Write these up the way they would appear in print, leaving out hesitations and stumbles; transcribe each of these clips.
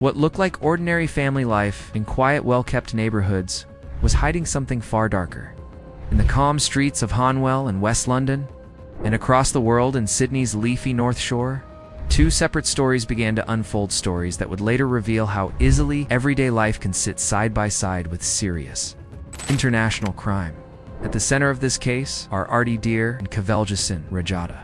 What looked like ordinary family life in quiet, well-kept neighborhoods was hiding something far darker. In the calm streets of Hanwell in West London, and across the world in Sydney's leafy North Shore, two separate stories began to unfold, stories that would later reveal how easily everyday life can sit side by side with serious international crime. At the center of this case are Arti Dhir and Kavaljitsinh, Raijada,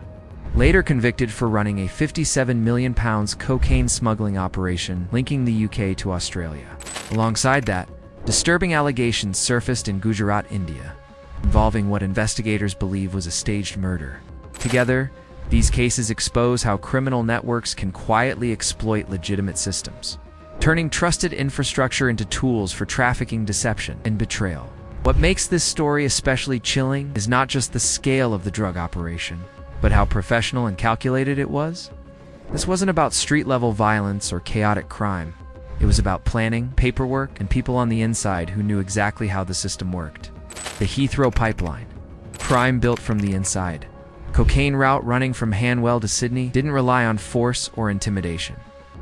later convicted for running a £57 million cocaine smuggling operation linking the UK to Australia. Alongside that, disturbing allegations surfaced in Gujarat, India, involving what investigators believe was a staged murder. Together, these cases expose how criminal networks can quietly exploit legitimate systems, turning trusted infrastructure into tools for trafficking, deception, and betrayal. What makes this story especially chilling is not just the scale of the drug operation, but how professional and calculated it was. This wasn't about street-level violence or chaotic crime. It was about planning, paperwork, and people on the inside who knew exactly how the system worked. The Heathrow pipeline, crime built from the inside. Cocaine route running from Hanwell to Sydney didn't rely on force or intimidation.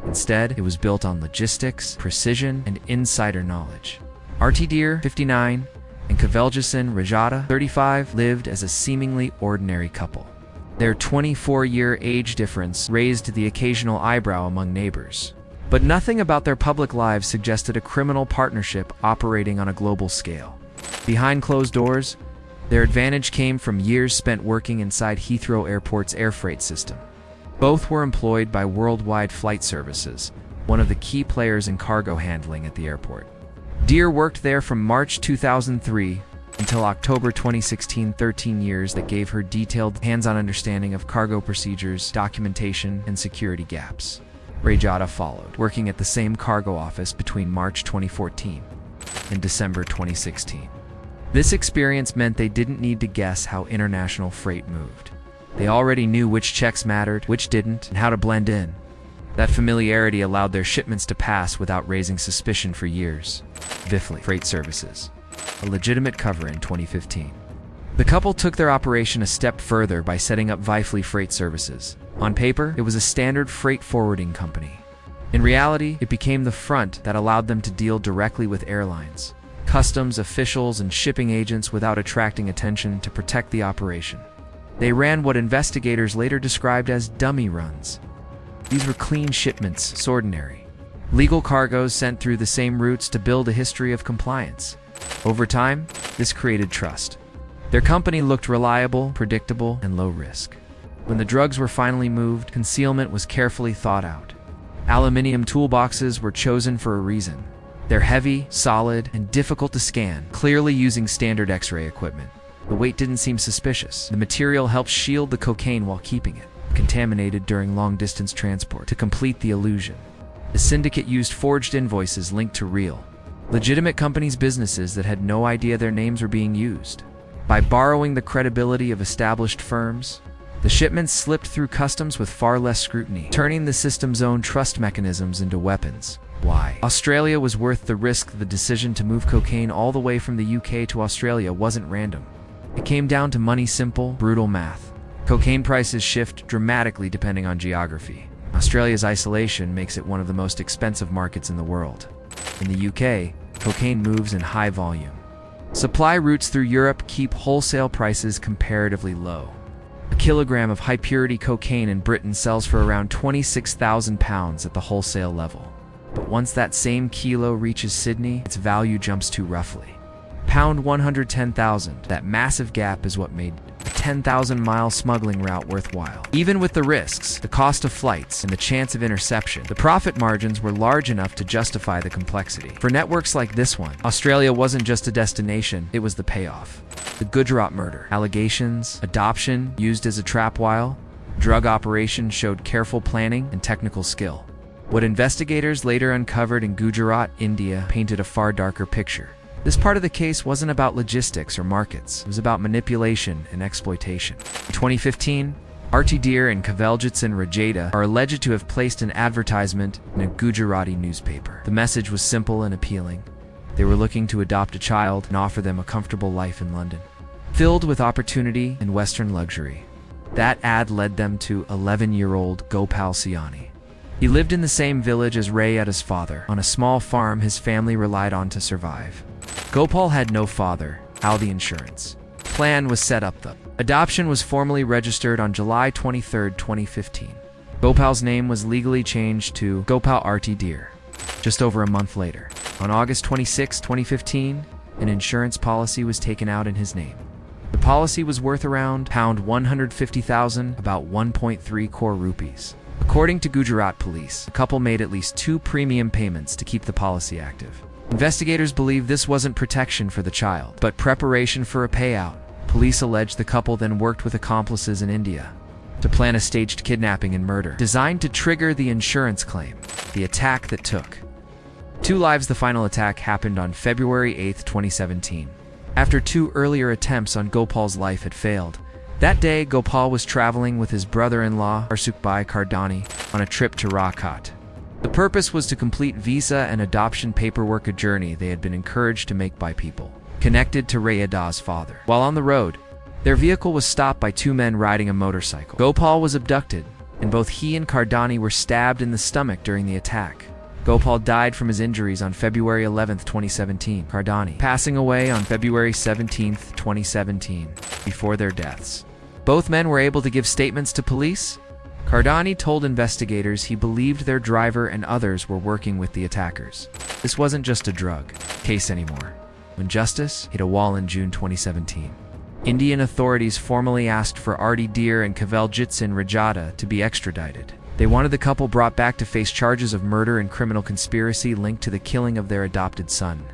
Instead, it was built on logistics, precision, and insider knowledge. Arti Dhir, 59, and Kavaljitsinh, Raijada, 35, lived as a seemingly ordinary couple. Their 24-year age difference raised the occasional eyebrow among neighbors. But nothing about their public lives suggested a criminal partnership operating on a global scale. Behind closed doors, their advantage came from years spent working inside Heathrow Airport's air freight system. Both were employed by Worldwide Flight Services, one of the key players in cargo handling at the airport. Dhir worked there from March 2003 until October 2016, 13 years that gave her detailed, hands-on understanding of cargo procedures, documentation, and security gaps. Raijada followed, working at the same cargo office between March 2014 and December 2016. This experience meant they didn't need to guess how international freight moved. They already knew which checks mattered, which didn't, and how to blend in. That familiarity allowed their shipments to pass without raising suspicion for years. Vifly Freight Services, a legitimate cover in 2015. The couple took their operation a step further by setting up Vifly Freight Services. On paper, it was a standard freight forwarding company. In reality, it became the front that allowed them to deal directly with airlines, customs officials, and shipping agents without attracting attention to protect the operation. They ran what investigators later described as dummy runs. These were clean shipments, ordinary, legal cargoes sent through the same routes to build a history of compliance. Over time, this created trust. Their company looked reliable, predictable, and low risk. When the drugs were finally moved, concealment was carefully thought out. Aluminium toolboxes were chosen for a reason. They're heavy, solid, and difficult to scan, clearly using standard X-ray equipment. The weight didn't seem suspicious. The material helped shield the cocaine while keeping it contaminated during long-distance transport to complete the illusion. The syndicate used forged invoices linked to real, legitimate companies' businesses that had no idea their names were being used. By borrowing the credibility of established firms, the shipments slipped through customs with far less scrutiny, turning the system's own trust mechanisms into weapons. Why Australia was worth the risk. The decision to move cocaine all the way from the UK to Australia wasn't random. It came down to money, simple, brutal math. Cocaine prices shift dramatically depending on geography. Australia's isolation makes it one of the most expensive markets in the world. In the UK, cocaine moves in high volume. Supply routes through Europe keep wholesale prices comparatively low. A kilogram of high-purity cocaine in Britain sells for around £26,000 at the wholesale level. But once that same kilo reaches Sydney, its value jumps to roughly £110,000. That massive gap is what made a 10,000-mile smuggling route worthwhile. Even with the risks, the cost of flights, and the chance of interception, the profit margins were large enough to justify the complexity. For networks like this one, Australia wasn't just a destination, it was the payoff. The Gujarat murder, allegations, adoption used as a trap, while drug operation showed careful planning and technical skill. What investigators later uncovered in Gujarat, India, painted a far darker picture. This part of the case wasn't about logistics or markets. It was about manipulation and exploitation. In 2015, Arti Dhir and Kavaljitsinh, Raijada, are alleged to have placed an advertisement in a Gujarati newspaper. The message was simple and appealing. They were looking to adopt a child and offer them a comfortable life in London, filled with opportunity and Western luxury. That ad led them to 11-year-old Gopal Siani, He lived in the same village as Raijada's father, on a small farm his family relied on to survive. Gopal had no father. How the insurance plan was set up though. Adoption was formally registered on July 23, 2015. Gopal's name was legally changed to Gopal Arti Dhir. Just over a month later, on August 26, 2015, an insurance policy was taken out in his name. The policy was worth around £150,000, about 1.3 crore rupees. According to Gujarat police, the couple made at least 2 premium payments to keep the policy active. Investigators believe this wasn't protection for the child, but preparation for a payout. Police allege the couple then worked with accomplices in India to plan a staged kidnapping and murder, designed to trigger the insurance claim. The attack that took 2 lives. The final attack happened on February 8, 2017. After 2 earlier attempts on Gopal's life had failed. That day, Gopal was traveling with his brother-in-law, Arsukbai Kardani, on a trip to Raijada. The purpose was to complete visa and adoption paperwork, a journey they had been encouraged to make by people connected to Raijada's father. While on the road, their vehicle was stopped by 2 men riding a motorcycle. Gopal was abducted, and both he and Kardani were stabbed in the stomach during the attack. Gopal died from his injuries on February 11, 2017. Kardani passing away on February 17, 2017, before their deaths. Both men were able to give statements to police. Kardani told investigators he believed their driver and others were working with the attackers. This wasn't just a drug case anymore. When justice hit a wall in June 2017, Indian authorities formally asked for Arti Dhir and Kavaljitsinh Raijada to be extradited. They wanted the couple brought back to face charges of murder and criminal conspiracy linked to the killing of their adopted son.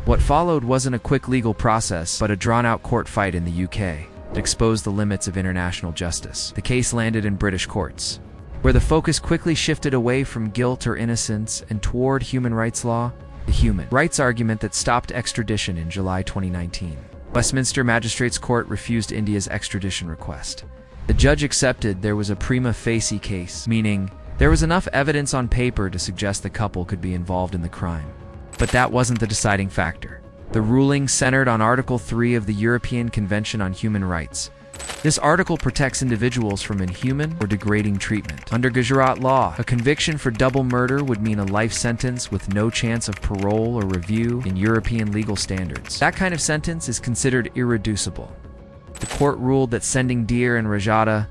What followed wasn't a quick legal process, but a drawn-out court fight in the UK that exposed the limits of international justice. The case landed in British courts, where the focus quickly shifted away from guilt or innocence and toward human rights law, the human rights argument that stopped extradition in July 2019. Westminster Magistrates Court refused India's extradition request. The judge accepted there was a prima facie case, meaning there was enough evidence on paper to suggest the couple could be involved in the crime. But that wasn't the deciding factor. The ruling centered on Article 3 of the European Convention on Human Rights. This article protects individuals from inhuman or degrading treatment. Under Gujarat law, a conviction for double murder would mean a life sentence with no chance of parole or review in European legal standards. That kind of sentence is considered irreducible. The court ruled that sending Dhir and Raijada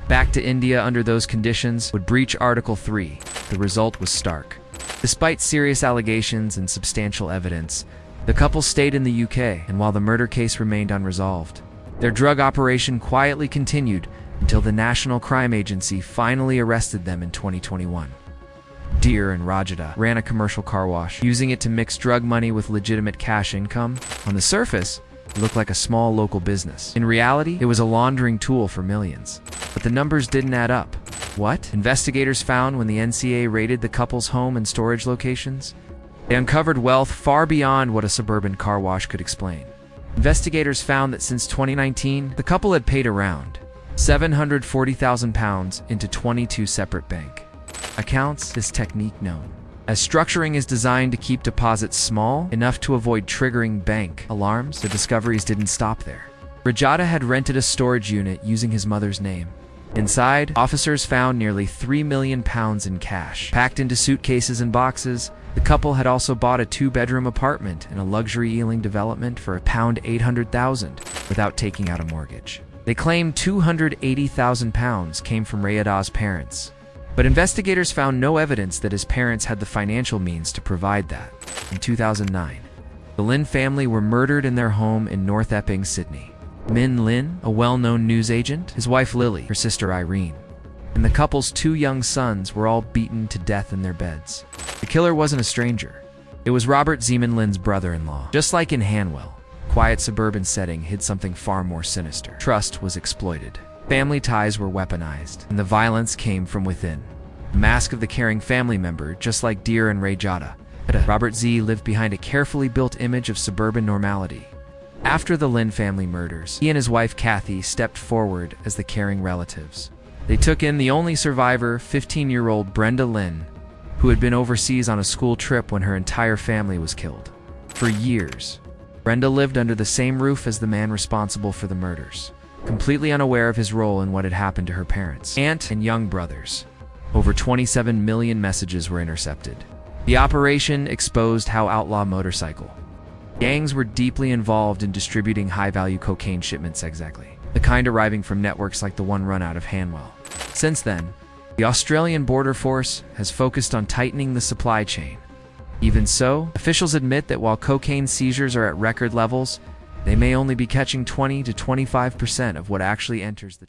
back to India under those conditions would breach Article 3. The result was stark. Despite serious allegations and substantial evidence, the couple stayed in the UK, and while the murder case remained unresolved, their drug operation quietly continued until the National Crime Agency finally arrested them in 2021. Dhir and Raijada ran a commercial car wash, using it to mix drug money with legitimate cash income. On the surface, it looked like a small local business. In reality, it was a laundering tool for millions. But the numbers didn't add up. What? Investigators found when the NCA raided the couple's home and storage locations? They uncovered wealth far beyond what a suburban car wash could explain. Investigators found that since 2019, the couple had paid around £740,000 into 22 separate bank accounts. This technique, known as structuring, is designed to keep deposits small enough to avoid triggering bank alarms. The discoveries didn't stop there. Raijada had rented a storage unit using his mother's name. Inside, officers found nearly £3 million in cash, packed into suitcases and boxes. The couple had also bought a 2-bedroom apartment in a luxury Ealing development for £800,000 without taking out a mortgage. They claimed £280,000 came from Raijada's parents, but investigators found no evidence that his parents had the financial means to provide that. In 2009, the Lin family were murdered in their home in North Epping, Sydney. Min Lin, a well-known news agent, his wife Lily, her sister Irene, and the couple's 2 young sons were all beaten to death in their beds. The killer wasn't a stranger. It was Robert Zeeman Lin's brother-in-law. Just like in Hanwell, quiet suburban setting hid something far more sinister. Trust was exploited. Family ties were weaponized, and the violence came from within. The mask of the caring family member, just like Dhir and Raijada, Robert Z lived behind a carefully built image of suburban normality. After the Lin family murders, he and his wife Kathy stepped forward as the caring relatives. They took in the only survivor, 15-year-old Brenda Lin, who had been overseas on a school trip when her entire family was killed. For years, Brenda lived under the same roof as the man responsible for the murders, completely unaware of his role in what had happened to her parents, aunt, and young brothers. Over 27 million messages were intercepted. The operation exposed how outlaw motorcycle gangs were deeply involved in distributing high-value cocaine shipments, exactly the kind arriving from networks like the one run out of Hanwell. Since then, the Australian Border Force has focused on tightening the supply chain. Even so, officials admit that while cocaine seizures are at record levels, they may only be catching 20 to 25% of what actually enters the